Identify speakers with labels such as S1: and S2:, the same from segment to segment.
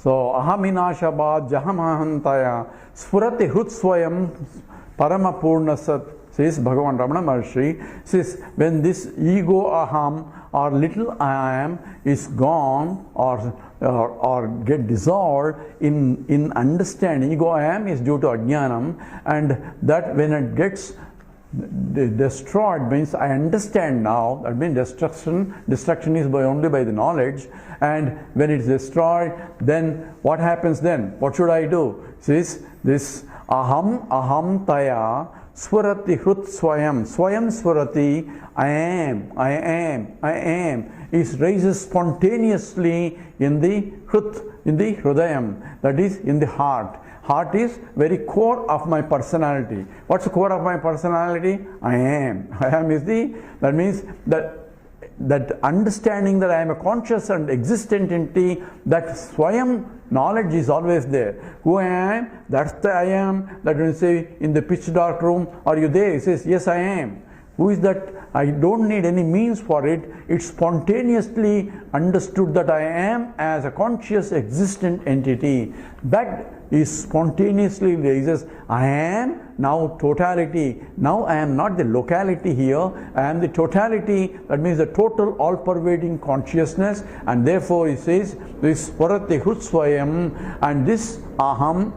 S1: So ahaminashabad jahamahantaya spurati hrutsvayam paramapurna sat, says Bhagavan Ramana Maharshi, says when this ego aham or little I am is gone or get dissolved in understanding. Ego I am is due to ajnanam, and that when it gets destroyed means I understand now. That means destruction is only by the knowledge, and when it is destroyed, then what happens then? What should I do? Says this aham taya Swurati hrut swayam swurati, I am, is raises spontaneously in the hrudayam, that is in the heart. Heart is very core of my personality. What's the core of my personality? I am. That means that understanding that I am a conscious and existent entity, that swayam knowledge is always there. Who I am, that's the I am. That when you say in the pitch dark room, are you there? He says, yes, I am. Who is that? I don't need any means for it. It's spontaneously understood that I am as a conscious existent entity. That is spontaneously raises, I am now totality. Now I am not the locality here, I am the totality. That means the total all-pervading consciousness, and therefore he says this Parati Hutsvayam, and this aham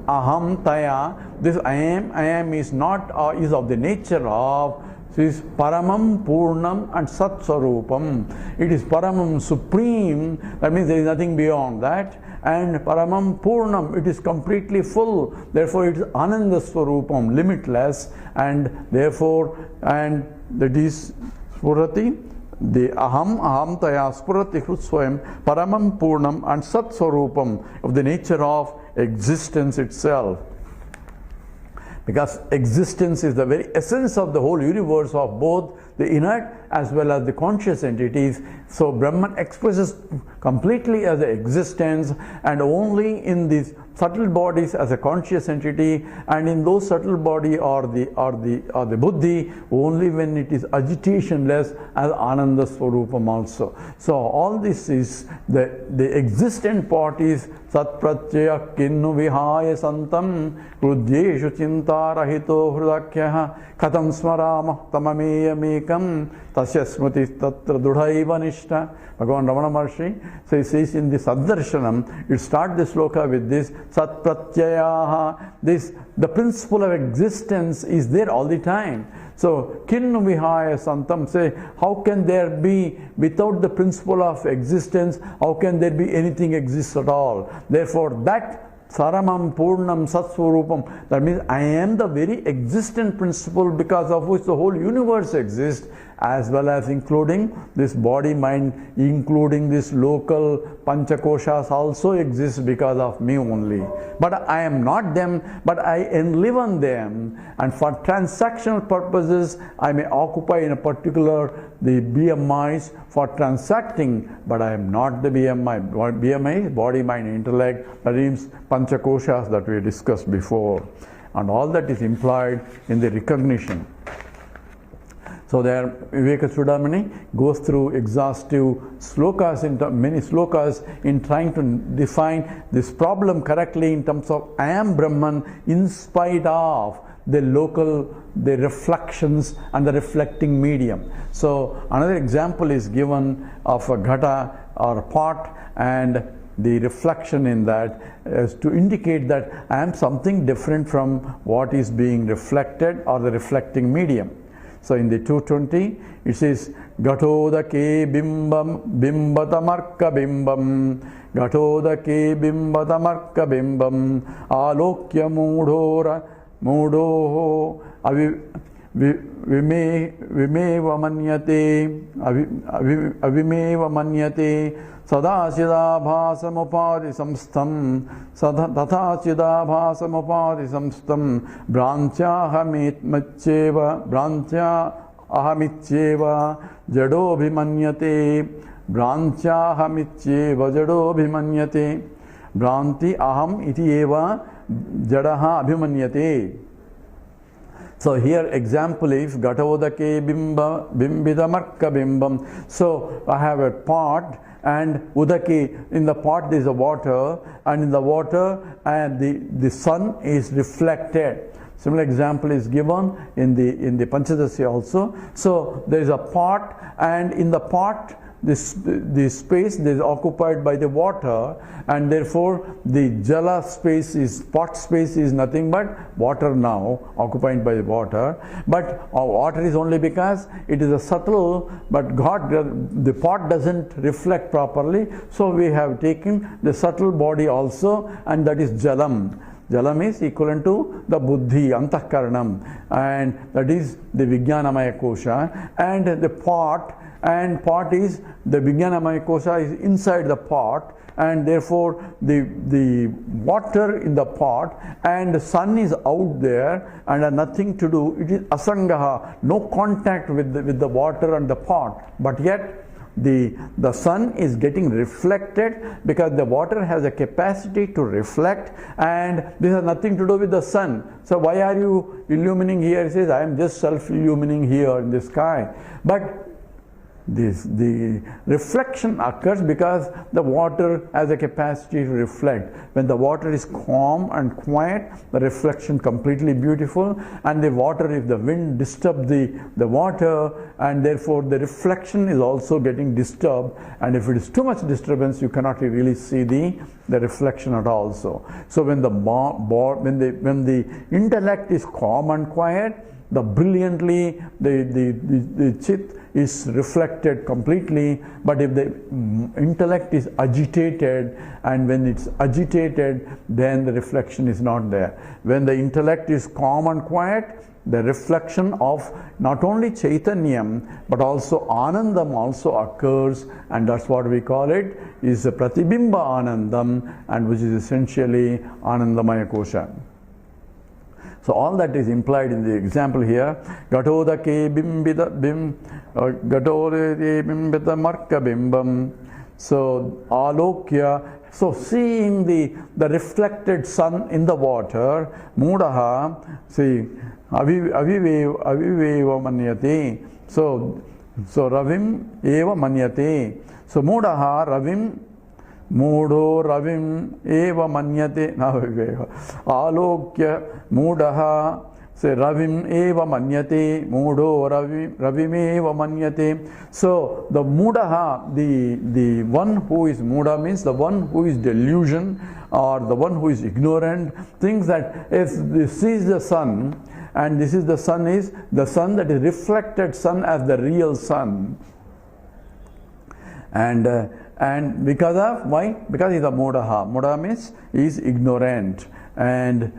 S1: taya, this I am is not is of the nature of is Paramam, Purnam and Sat Swarupam. It is Paramam supreme, that means there is nothing beyond that, and Paramam Purnam, it is completely full, therefore it is Ananda Swarupam, limitless, and therefore, and that is Spurati, the aham taya Spurati Hrutsvayam, Paramam Purnam and Sat Swarupam, of the nature of existence itself. Because existence is the very essence of the whole universe, of both the inert as well as the conscious entities. So Brahman expresses completely as the existence, and only in these subtle bodies as a conscious entity, and in those subtle body or the buddhi only when it is agitationless as Ananda Swarupam also. So all this is the existent part is Sat Pratyaya Kinnu Vihaya Santam Krudyeshu Chinta Rahito Hrudakyaha Katam Smarama Tamameya Mekam Tasya Smriti Tatra Dudhaiva Nishta. Bhagavan Ramana Maharshi, so he says in the Saddarshanam, it starts the sloka with this Sat Pratyayaha, the principle of existence is there all the time. So Kinnu Vihaya Santam, say, how can there be, without the principle of existence, how can there be anything exist at all? Therefore that Saramam Purnam Satswarupam, that means I am the very existent principle because of which the whole universe exists, as well as including this body, mind, including this local Panchakoshas also exist because of me only. But I am not them, but I enliven them, and for transactional purposes I may occupy in a particular the BMIs for transacting, but I am not the BMI. BMI, body, mind, intellect, that means Panchakoshas that we discussed before, and all that is implied in the recognition. So there Viveka Chudamani goes through exhaustive slokas, many slokas in trying to define this problem correctly in terms of I am Brahman in spite of the reflections and the reflecting medium. So another example is given of a ghata or a pot and the reflection in that is to indicate that I am something different from what is being reflected or the reflecting medium. So in the 220 it says Gatodake bimbam bimbatamarka bimbam Gatodake bimbatamarka bimbam Alokya mudhoho vimeva manyate Sada Chidabhasamupadi Samstam Tata Chidabhasamupadi Samstam Brancha ahamityeva Jado Bhimanyate Branti aham iti eva Jadaha Abhimanyate. So here example is Gatodake bimbitamarka bimbam. So I have a pot and udaki, in the pot there is a water, and in the water and the sun is reflected. Similar example is given in the Panchadashi also. So there is a pot, and in the pot the space is occupied by the water, and therefore the jala space is, pot space is nothing but water now, occupied by the water. But water is only because it is a subtle, but the pot doesn't reflect properly, so we have taken the subtle body also, and that is jalam. Jalam is equivalent to the buddhi, antahkaranam, and that is the vijnanamaya kosha, and the pot, and pot is, the vijnanamaya kosha is inside the pot, and therefore the water in the pot and the sun is out there and has nothing to do. It is asangaha, no contact with the water and the pot, but yet the sun is getting reflected, because the water has a capacity to reflect, and this has nothing to do with the sun. So why are you illumining here? He says, I am just self-illumining here in the sky. But the reflection occurs because the water has a capacity to reflect. When the water is calm and quiet, the reflection completely beautiful, and the water, if the wind disturbs the water, and therefore the reflection is also getting disturbed, and if it is too much disturbance, you cannot really see the reflection at all. So when the intellect is calm and quiet, the brilliantly the chit is reflected completely. But if the intellect is agitated, and when it's agitated, then the reflection is not there. When the intellect is calm and quiet, the reflection of not only Chaitanyam but also Anandam also occurs, and that's what we call it, is a Pratibimba Anandam, and which is essentially Anandamaya Kosha. So all that is implied in the example here. Gatodake bimbita marka bimbam. So alokya. So seeing the reflected sun in the water, mudaha, see, aviveva manyate. So ravim eva manyate. So mudaha ravim. Mudo ravim eva manyate. Alokya mudaha. Say ravim eva manyate. Mudo ravim eva manyate. So the mudaha, the one who is muda means the one who is delusion, or the one who is ignorant, thinks that if this is the sun, and this is the sun, is the sun that is reflected sun as the real sun. And because of, why? Because he is a mudaha. Mudaha means he is ignorant, and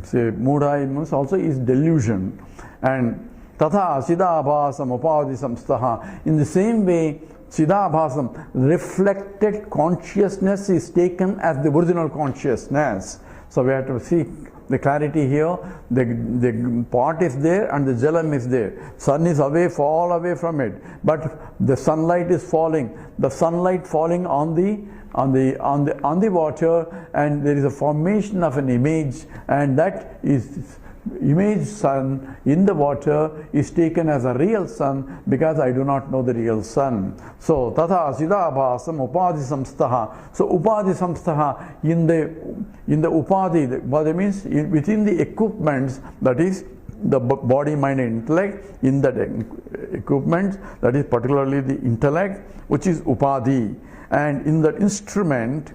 S1: say mudaha means also is delusion. And tatha siddhabhasam upadi samstaha. In the same way, siddhabhasam, reflected consciousness, is taken as the original consciousness. So we have to see the clarity here. The pot is there and the jalam is there. Sun is away, fall away from it, but the sunlight is falling. The sunlight falling on the water, and there is a formation of an image, and that is image sun in the water is taken as a real sun, because I do not know the real sun. So tatha siddhabhasam upadi samstaha. So upadi samstaha, in the upadi, upadi means within the equipments, that is the body, mind and intellect, in that equipment, that is particularly the intellect, which is upadi, and in that instrument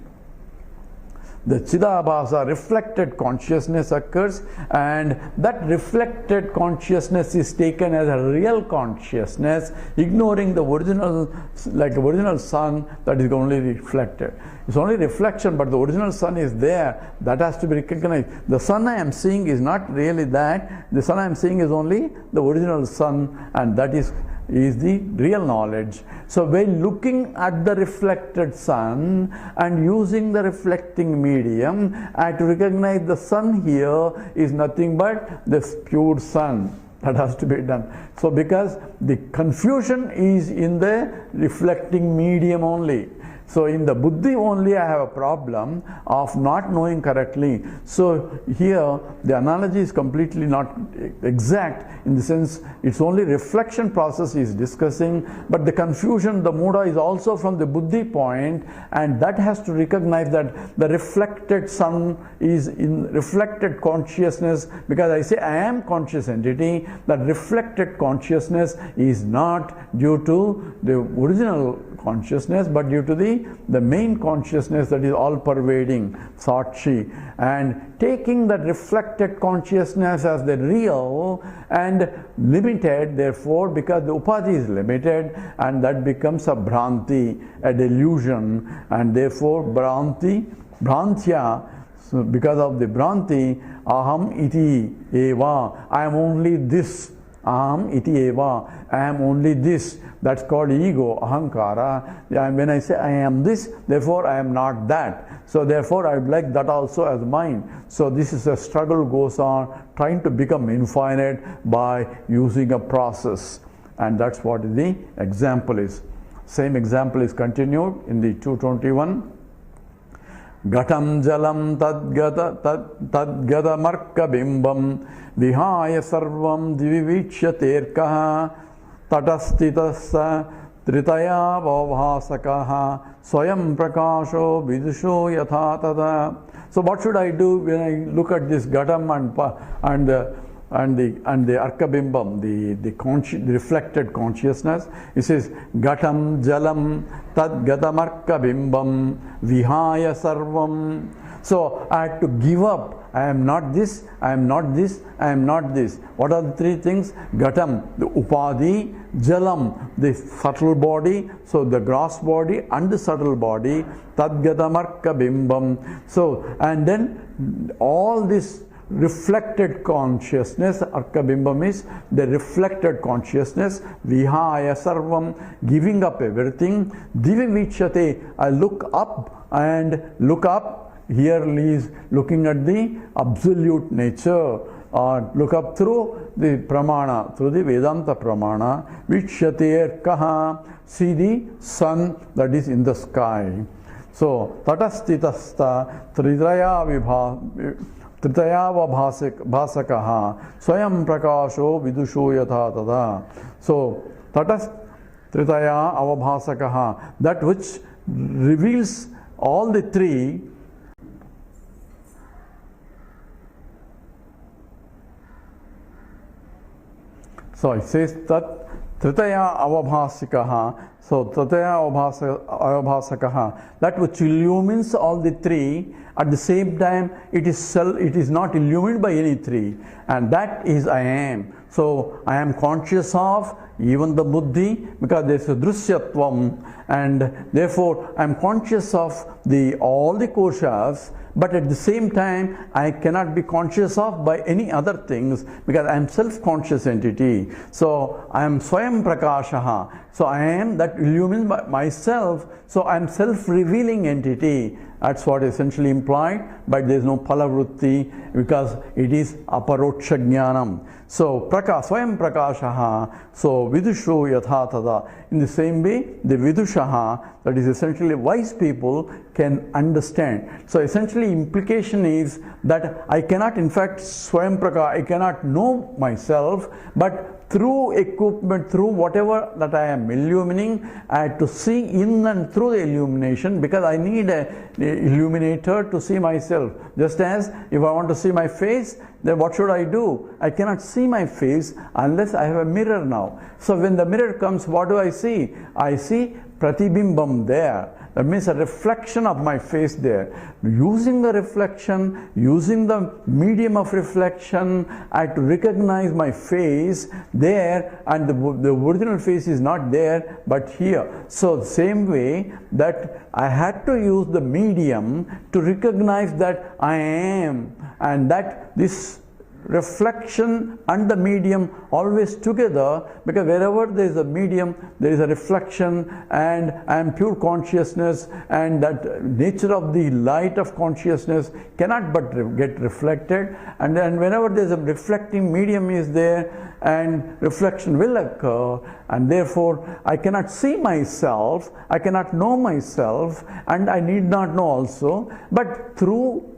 S1: the Chidabhasa, reflected consciousness occurs, and that reflected consciousness is taken as a real consciousness, ignoring the original, like the original sun that is only reflected. It's only reflection, but the original sun is there. That has to be recognized. The sun I am seeing is not really that. The sun I am seeing is only the original sun, and that is the real knowledge. So by looking at the reflected sun and using the reflecting medium, I have to recognize the sun here is nothing but this pure sun. That has to be done. So because the confusion is in the reflecting medium only. So in the buddhi only I have a problem of not knowing correctly. So here the analogy is completely not exact, in the sense it's only reflection process is discussing, but the confusion, the muda is also from the buddhi point, and that has to recognize that the reflected sun is in reflected consciousness, because I say I am conscious entity, that reflected consciousness is not due to the original consciousness, but due to the main consciousness that is all pervading, Sakshi, and taking that reflected consciousness as the real and limited, therefore, because the upadhi is limited, and that becomes a bhranti, a delusion, and therefore bhrantya. So because of the bhranti, aham iti eva, I am only this. Aham iti eva, I am only this. That's called ego, ahankara. And when I say I am this, therefore I am not that. So therefore I would like that also as mine. So this is a struggle goes on, trying to become infinite by using a process. And that's what the example is. Same example is continued in the 221. Gatam jalam tadgata marka bimbam vihaya sarvam divivichya terkaha tatastitasa tritaya vavhasakaha swayam prakasho vidusho yatha tada. So what should I do when I look at this gatam and the arkabimbam, the reflected consciousness? It says gatam jalam tad gatamarkabimbam vihaya sarvam. So I had to give up. I am not this, I am not this, I am not this. What are the three things? Gatam, the upadhi, jalam, the subtle body, so the gross body and the subtle body, tad gatamarkabimbam. So, and then all this reflected consciousness, arkabimbam is the reflected consciousness, vihaya sarvam, giving up everything, divivichate, I look up, and look up here is looking at the absolute nature, or look up through the pramana, through the Vedanta pramana, vichyate kaha, see the sun that is in the sky. So tatastitasta tridaya bhasakaha swayam prakasho vidusho yatha tada. So tatast tritaya avabhasakaha, that which reveals all the three. So it says that tritaya avabhasikaha. So tritaya avabhasakaha, that which illumines all the three. At the same time, it is not illumined by any three, and that is I am. So I am conscious of even the buddhi, because there is a drusyatvam, and therefore I am conscious of all the koshas, but at the same time I cannot be conscious of by any other things, because I am self-conscious entity. So I am swayam prakashaha. So I am that illumines myself. So I am self-revealing entity. That's what essentially implied, but there is no palavrutti, because it is aparoksha jnanam. So swayam prakashaha, so vidusho yatha tada. In the same way, the vidushaha, that is essentially wise people, can understand. So essentially implication is that I cannot in fact swayam prakasha, I cannot know myself, but through equipment, through whatever that I am illumining, I have to see in and through the illumination, because I need an illuminator to see myself. Just as if I want to see my face, then what should I do? I cannot see my face unless I have a mirror now. So when the mirror comes, what do I see? I see pratibimbam there. That means a reflection of my face there. Using the reflection, using the medium of reflection, I have to recognize my face there, and the original face is not there but here. So same way that I had to use the medium to recognize that I am, and that this reflection and the medium always together, because wherever there is a medium, there is a reflection, and I am pure consciousness, and that nature of the light of consciousness cannot but get reflected, and then whenever there is a reflecting medium is there, and reflection will occur, and therefore I cannot see myself, I cannot know myself, and I need not know also, but through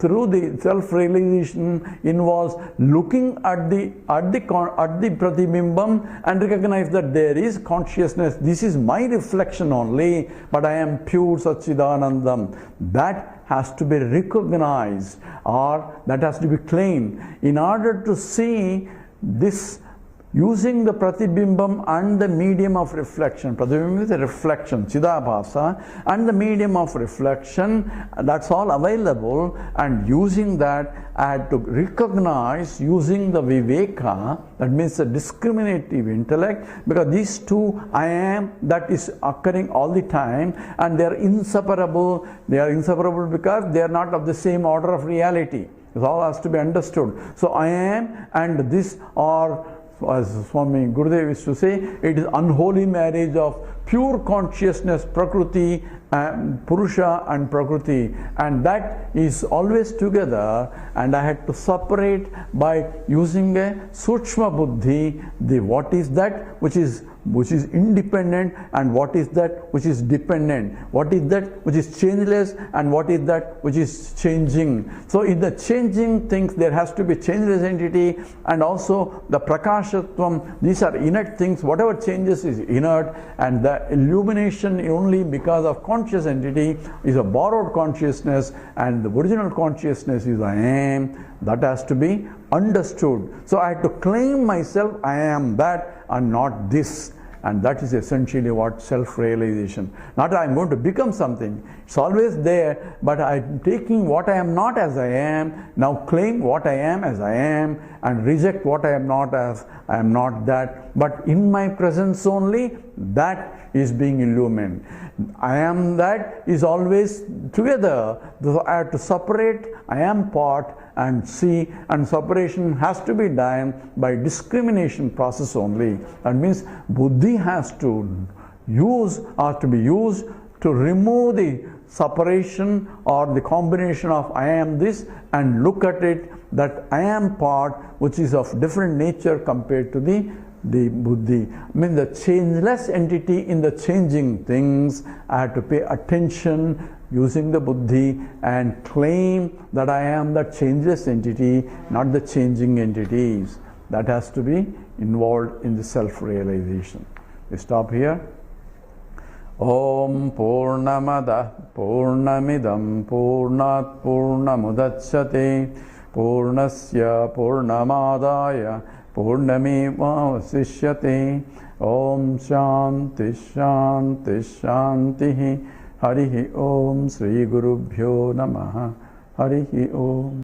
S1: the self-realization involves looking at the pratibhimbam and recognize that there is consciousness. This is my reflection only, but I am pure Satchidanandam. That has to be recognized, or that has to be claimed in order to see this. Using the pratibhimbam and the medium of reflection. Pratibhimbam is a reflection, chidabhasa, and the medium of reflection, that's all available, and using that I had to recognize using the viveka, that means the discriminative intellect, because these two I am, that is occurring all the time, and they are inseparable. They are inseparable because they are not of the same order of reality. It all has to be understood. So I am and this are, as Swami Gurudev used to say, it is unholy marriage of pure consciousness, Prakriti, and Purusha and Prakriti, and that is always together, and I had to separate by using a Sukshma Buddhi, the what is that which is independent, and what is that which is dependent, what is that which is changeless, and what is that which is changing. So in the changing things there has to be changeless entity, and also the Prakashatvam, these are inert things, whatever changes is inert, and the illumination only because of conscious entity is a borrowed consciousness, and the original consciousness is I am. That has to be understood. So I have to claim myself, I am that and not this. And that is essentially what self-realization. Not that I am going to become something. It's always there, but I am taking what I am not as I am, now claim what I am as I am, and reject what I am not as I am not that. But in my presence only, that is being illumined. I am that is always together. So I have to separate, I am part, and see, and separation has to be done by discrimination process only. That means buddhi has to use or to be used to remove the separation or the combination of I am this, and look at it that I am part which is of different nature compared to the buddhi. I mean the changeless entity in the changing things, I have to pay attention using the buddhi and claim that I am the changeless entity, not the changing entities. That has to be involved in the self-realization. We stop here. Om Purnamada Purnamidam Purnat Purnamudachyate Purnasya Purnamadaya Purnamevavasishyate. Om Shanti Shanti Shanti. Harihi Om Sri Gurubhyo Namaha. Harihi Om.